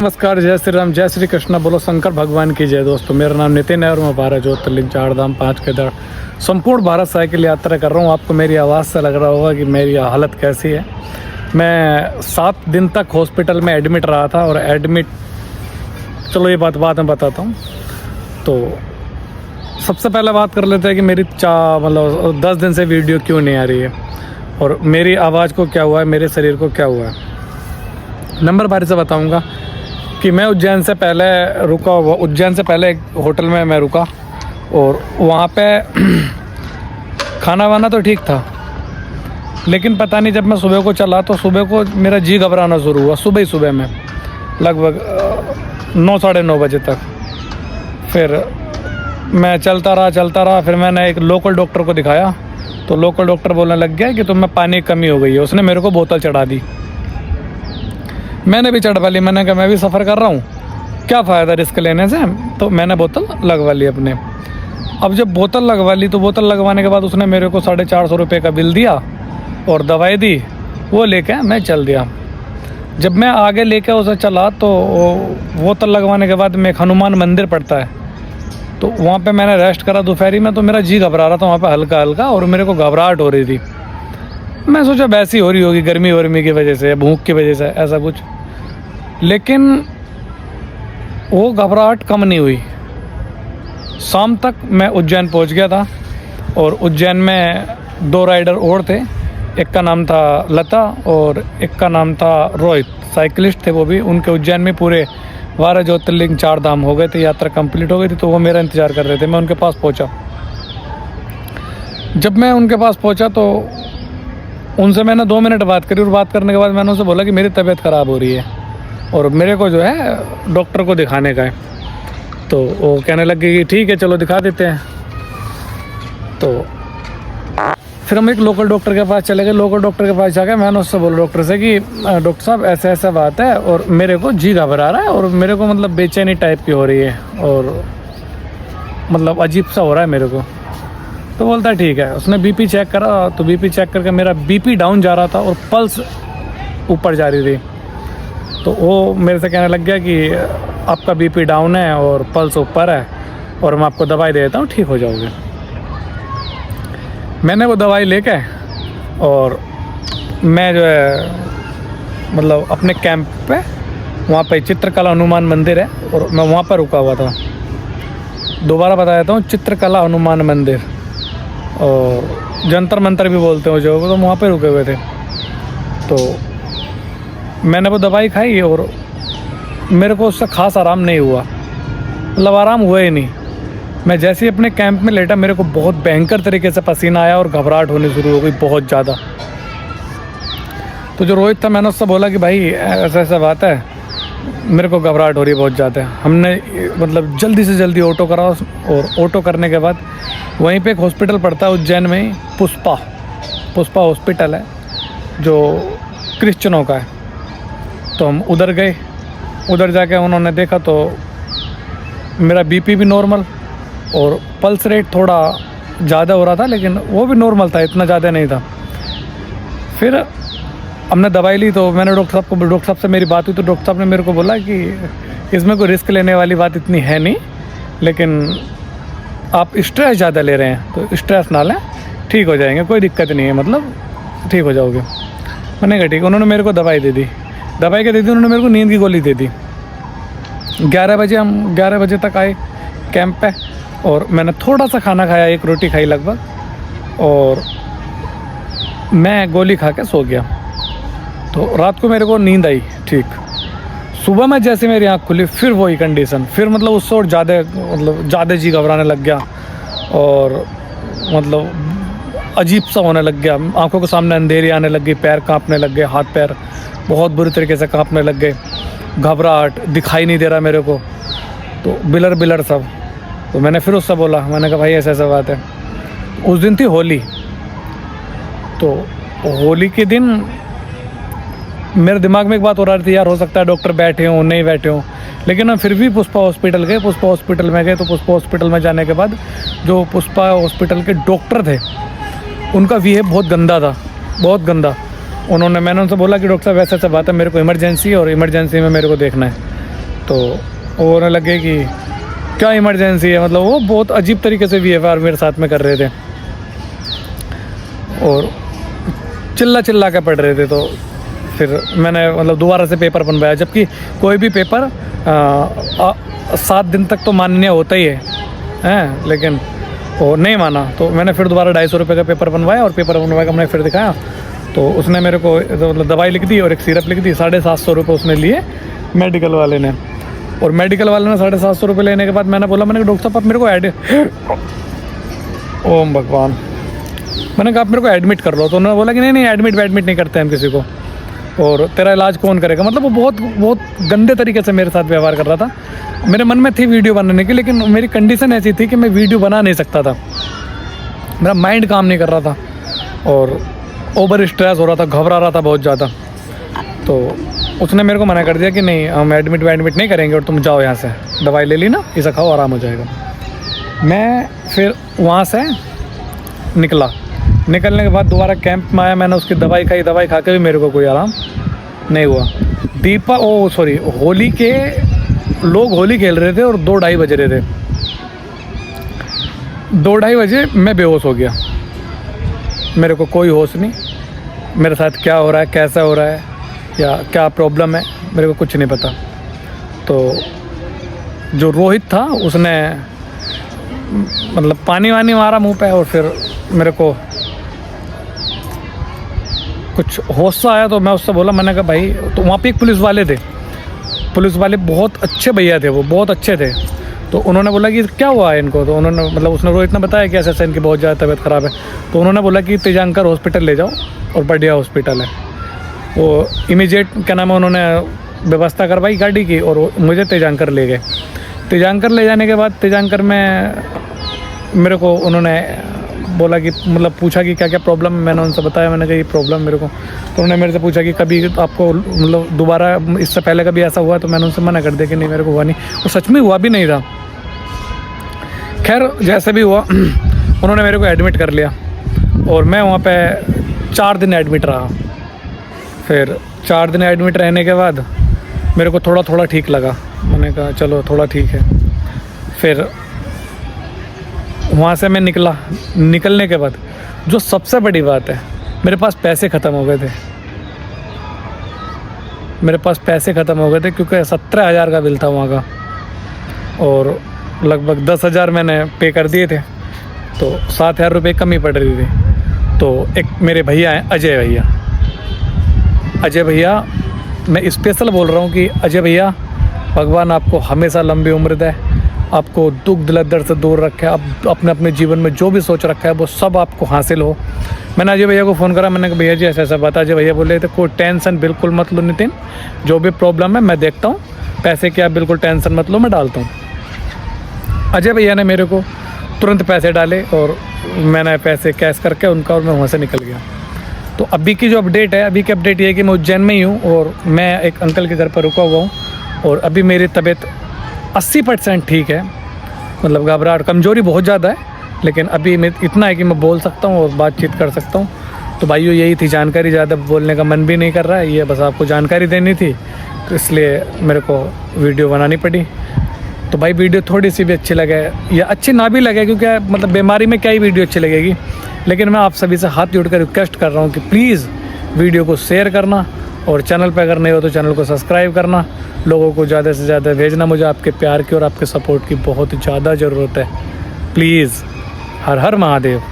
नमस्कार, जय श्री राम, जय श्री कृष्णा, बोलो शंकर भगवान की जय। दोस्तों, मेरा नाम नितिन है और मैं भारत ज्योतिर्लिंग 4 धाम 5 केदार संपूर्ण भारत साइकिल यात्रा कर रहा हूँ। आपको मेरी आवाज़ से लग रहा होगा कि मेरी हालत कैसी है। मैं 7 दिन तक हॉस्पिटल में एडमिट रहा था और चलो ये बात बाद में बताता हूँ। तो सबसे पहले बात कर लेते हैं कि मेरी 10 दिन से वीडियो क्यों नहीं आ रही है और मेरी आवाज़ को क्या हुआ है, मेरे शरीर को क्या हुआ है। नंबर बारी से बताऊँगा कि मैं उज्जैन से पहले एक होटल में मैं रुका और वहाँ पे खाना वाना तो ठीक था, लेकिन पता नहीं जब मैं सुबह को चला तो सुबह को मेरा जी घबराना शुरू हुआ। सुबह में लगभग 9 साढ़े 9 बजे तक। फिर मैं चलता रहा। फिर मैंने एक लोकल डॉक्टर को दिखाया तो लोकल डॉक्टर बोलने लग गया कि तुम्हें पानी की कमी हो गई है। उसने मेरे को बोतल चढ़ा दी, मैंने भी चढ़वा ली। मैंने कहा मैं भी सफ़र कर रहा हूँ, क्या फ़ायदा रिस्क लेने से। तो मैंने बोतल लगवा ली अपने। अब जब बोतल लगवा ली तो बोतल लगवाने के बाद उसने मेरे को 450 रुपये का बिल दिया और दवाई दी। वो लेके मैं चल दिया। जब मैं आगे लेके उसे चला तो बोतल लगवाने के बाद में एक हनुमान मंदिर पड़ता है, तो वहाँ पे मैंने रेस्ट करा दोपहरी में। तो मेरा जी घबरा रहा था वहाँ पे हल्का और मेरे को घबराहट हो रही थी। मैं सोचा वैसी हो रही होगी गर्मी वर्मी की वजह से या भूख की वजह से, ऐसा कुछ। लेकिन वो घबराहट कम नहीं हुई। शाम तक मैं उज्जैन पहुंच गया था और उज्जैन में 2 राइडर और थे। एक का नाम था लता और एक का नाम था रोहित, साइकिलिस्ट थे वो भी। उनके उज्जैन में पूरे 12 ज्योतिर्लिंग 4 धाम हो गए थे, यात्रा कंप्लीट हो गई थी। तो वो मेरा इंतज़ार कर रहे थे। मैं उनके पास पहुंचा। जब मैं उनके पास पहुंचा तो उनसे मैंने 2 मिनट बात करी और बात करने के बाद मैंने उनसे बोला कि मेरी तबीयत ख़राब हो रही है और मेरे को जो है डॉक्टर को दिखाने का है। तो वो कहने लगे कि ठीक है चलो दिखा देते हैं। तो फिर हम एक लोकल डॉक्टर के पास चले गए। लोकल डॉक्टर के पास जाकर मैंने उससे बोला डॉक्टर से कि डॉक्टर साहब ऐसा बात है और मेरे को जी घबरा रहा है और मेरे को मतलब बेचैनी टाइप की हो रही है और मतलब अजीब सा हो रहा है मेरे को। तो बोलता है ठीक है। उसने बीपी चेक करा तो बीपी चेक करके मेरा बीपी डाउन जा रहा था और पल्स ऊपर जा रही थी। तो वो मेरे से कहने लग गया कि आपका बीपी डाउन है और पल्स ऊपर है और मैं आपको दवाई दे देता हूँ, ठीक हो जाओगे। मैंने वो दवाई लेके और मैं जो है मतलब अपने कैंप पे वहाँ पे चित्रकला हनुमान मंदिर है और मैं वहाँ पर रुका हुआ था। दोबारा बता देता हूँ, चित्रकला हनुमान मंदिर और जंतर मंतर भी बोलते हो जो, तो वहाँ पे रुके हुए थे। तो मैंने वो दवाई खाई और मेरे को उससे खास आराम नहीं हुआ, मतलब आराम हुआ ही नहीं। मैं जैसे ही अपने कैंप में लेटा मेरे को बहुत भयंकर तरीके से पसीना आया और घबराहट होनी शुरू हो गई बहुत ज़्यादा। तो जो रोहित था मैंने उससे बोला कि भाई ऐसा बात है, मेरे को घबराहट हो रही है बहुत ज़्यादा। हमने मतलब जल्दी से जल्दी ऑटो करा और ऑटो करने के बाद वहीं पे एक हॉस्पिटल पड़ता है उज्जैन में ही, पुष्पा हॉस्पिटल है जो क्रिश्चियनों का है। तो हम उधर गए। उधर जाके उन्होंने देखा तो मेरा बीपी भी नॉर्मल और पल्स रेट थोड़ा ज़्यादा हो रहा था, लेकिन वो भी नॉर्मल था, इतना ज़्यादा नहीं था। फिर हमने दवाई ली तो मैंने डॉक्टर साहब से मेरी बात हुई तो डॉक्टर साहब ने मेरे को बोला कि इसमें कोई रिस्क लेने वाली बात इतनी है नहीं, लेकिन आप स्ट्रेस ज़्यादा ले रहे हैं तो स्ट्रेस ना लें, ठीक हो जाएंगे, कोई दिक्कत नहीं है, मतलब ठीक हो जाओगे। मैंने कहा ठीक। उन्होंने मेरे को दवाई दे दी उन्होंने मेरे को नींद की गोली दे दी। 11 बजे तक आए कैंप पे और मैंने थोड़ा सा खाना खाया, 1 रोटी खाई लगभग, और मैं गोली खा के सो गया। तो रात को मेरे को नींद आई ठीक। सुबह में जैसे मेरी आँख खुली फिर वही कंडीशन, फिर मतलब उससे और ज़्यादा जी घबराने लग गया और मतलब अजीब सा होने लग गया। आंखों के सामने अंधेरी आने लग गई, पैर कांपने लग गए, हाथ पैर बहुत बुरी तरीके से कांपने लग गए, घबराहट, दिखाई नहीं दे रहा मेरे को, तो बिलर सब। तो मैंने फिर उससे बोला, मैंने कहा भाई ऐसा बात है। उस दिन थी होली। तो होली के दिन मेरे दिमाग में एक बात हो रही थी, यार हो सकता है डॉक्टर बैठे हों नहीं बैठे हों, लेकिन हम फिर भी पुष्पा हॉस्पिटल गए। पुष्पा हॉस्पिटल में गए तो पुष्पा हॉस्पिटल में जाने के बाद जो पुष्पा हॉस्पिटल के डॉक्टर थे उनका बिहेव बहुत गंदा था, बहुत गंदा। मैंने उनसे बोला कि डॉक्टर साहब ऐसा बात है, मेरे को इमरजेंसी है और इमरजेंसी में मेरे को देखना है। तो वो होने लगे कि क्या इमरजेंसी है, मतलब वो बहुत अजीब तरीके से व्यवहार मेरे साथ में कर रहे थे और चिल्ला चिल्ला के पढ़ रहे थे। तो फिर मैंने मतलब दोबारा से पेपर बनवाया, जबकि कोई भी पेपर 7 दिन तक तो मान्य होता ही है, लेकिन वो नहीं माना। तो मैंने फिर दोबारा 250 रुपये का पेपर बनवाया और पेपर बनवा के मैंने फिर दिखाया तो उसने मेरे को मतलब दवाई लिख दी और एक सिरप लिख दी। 750 रुपये उसने लिए मेडिकल वाले ने, और मेडिकल वाले ने 750 रुपये लेने के बाद मैंने बोला, मैंने कहा डॉक्टर साहब आप मेरे को ओम भगवान, मैंने कहा आप मेरे को एडमिट कर लो। तो उन्होंने बोला कि नहीं एडमिट नहीं करते हम किसी को, और तेरा इलाज कौन करेगा। मतलब वो बहुत गंदे तरीके से मेरे साथ व्यवहार कर रहा था। मेरे मन में थी वीडियो बनाने की, लेकिन मेरी कंडीशन ऐसी थी कि मैं वीडियो बना नहीं सकता था, मेरा माइंड काम नहीं कर रहा था और ओवर स्ट्रेस हो रहा था, घबरा रहा था बहुत ज़्यादा। तो उसने मेरे को मना कर दिया कि नहीं हम एडमिट नहीं करेंगे और तुम जाओ यहाँ से, दवाई ले ली ना, इसे खाओ आराम हो जाएगा। मैं फिर वहाँ से निकलने के बाद दोबारा कैंप में आया, मैंने उसकी दवाई खाई, दवाई खा के भी मेरे को कोई आराम नहीं हुआ। होली के लोग होली खेल रहे थे और 2-2:30 बज रहे थे। 2-2:30 बजे मैं बेहोश हो गया, मेरे को कोई होश नहीं, मेरे साथ क्या हो रहा है, कैसा हो रहा है या क्या प्रॉब्लम है मेरे को कुछ नहीं पता। तो जो रोहित था उसने मतलब पानी वानी मारा मुंह पे और फिर मेरे को कुछ होश सा आया। तो मैं उससे बोला, मैंने कहा भाई, तो वहाँ पे एक पुलिस वाले बहुत अच्छे भैया थे, वो बहुत अच्छे थे। तो उन्होंने बोला कि क्या हुआ है इनको, तो उन्होंने मतलब उसने रोहित ने बताया कि ऐसा इनकी बहुत ज़्यादा तबीयत ख़राब है। तो उन्होंने बोला कि तेजांकर हॉस्पिटल ले जाओ, और बढ़िया हॉस्पिटल है वो, इमीडिएट क्या नाम है उन्होंने व्यवस्था करवाई गाड़ी की और मुझे तेजांकर ले गए। तेजांकर ले जाने के बाद तेजांकर में मेरे को उन्होंने बोला कि मतलब पूछा कि क्या क्या प्रॉब्लम है, मैंने उनसे बताया, मैंने कहा ये प्रॉब्लम मेरे को। तो उन्होंने मेरे से पूछा कि कभी आपको मतलब दोबारा इससे पहले कभी ऐसा हुआ, तो मैंने उनसे मना कर दिया कि नहीं मेरे को हुआ नहीं, और सच में हुआ भी नहीं था। खैर जैसे भी हुआ उन्होंने मेरे को एडमिट कर लिया और मैं वहाँ पे 4 दिन एडमिट रहा। फिर 4 दिन एडमिट रहने के बाद मेरे को थोड़ा ठीक लगा, मैंने कहा चलो थोड़ा ठीक है। फिर वहाँ से मैं निकलने के बाद जो सबसे बड़ी बात है, मेरे पास पैसे ख़त्म हो गए थे। क्योंकि 17,000 का बिल था वहाँ का और लगभग 10,000 मैंने पे कर दिए थे, तो 7,000 रुपये कमी पड़ रही थी। तो एक मेरे भैया हैं अजय भैया, मैं स्पेशल बोल रहा हूँ कि अजय भैया भगवान आपको हमेशा लंबी उम्र दे, आपको दुख दर्द से दूर रखे, आप अपने जीवन में जो भी सोच रखा है वो सब आपको हासिल हो। मैंने अजय भैया को फ़ोन करा, मैंने कहा भैया जी ऐसा बात। अजय भैया बोले थे कोई टेंशन बिल्कुल मत लो नितिन, जो भी प्रॉब्लम है मैं देखता हूँ, पैसे की आप बिल्कुल टेंशन मत लो, मैं डालता हूँ। अजय भैया ने मेरे को तुरंत पैसे डाले और मैंने पैसे कैश करके उनका और मैं वहाँ से निकल गया। तो अभी की जो अपडेट है, अभी की अपडेट ये है कि मैं उज्जैन में ही हूँ और मैं एक अंकल के घर पर रुका हुआ हूँ और अभी मेरी तबीयत 80% ठीक है। मतलब घबराहट कमज़ोरी बहुत ज़्यादा है, लेकिन अभी मैं इतना है कि मैं बोल सकता हूँ और बातचीत कर सकता हूँ। तो भाइयों यही थी जानकारी, ज़्यादा बोलने का मन भी नहीं कर रहा है, ये बस आपको जानकारी देनी थी, तो इसलिए मेरे को वीडियो बनानी पड़ी। तो भाई वीडियो थोड़ी सी भी अच्छी लगे या अच्छी ना भी लगे, क्योंकि मतलब बीमारी में क्या ही वीडियो अच्छी लगेगी, लेकिन मैं आप सभी से हाथ जोड़कर रिक्वेस्ट कर रहा हूँ कि प्लीज़ वीडियो को शेयर करना और चैनल पर अगर नहीं हो तो चैनल को सब्सक्राइब करना, लोगों को ज़्यादा से ज़्यादा भेजना। मुझे आपके प्यार की और आपके सपोर्ट की बहुत ज़्यादा ज़रूरत है। प्लीज़, हर हर महादेव।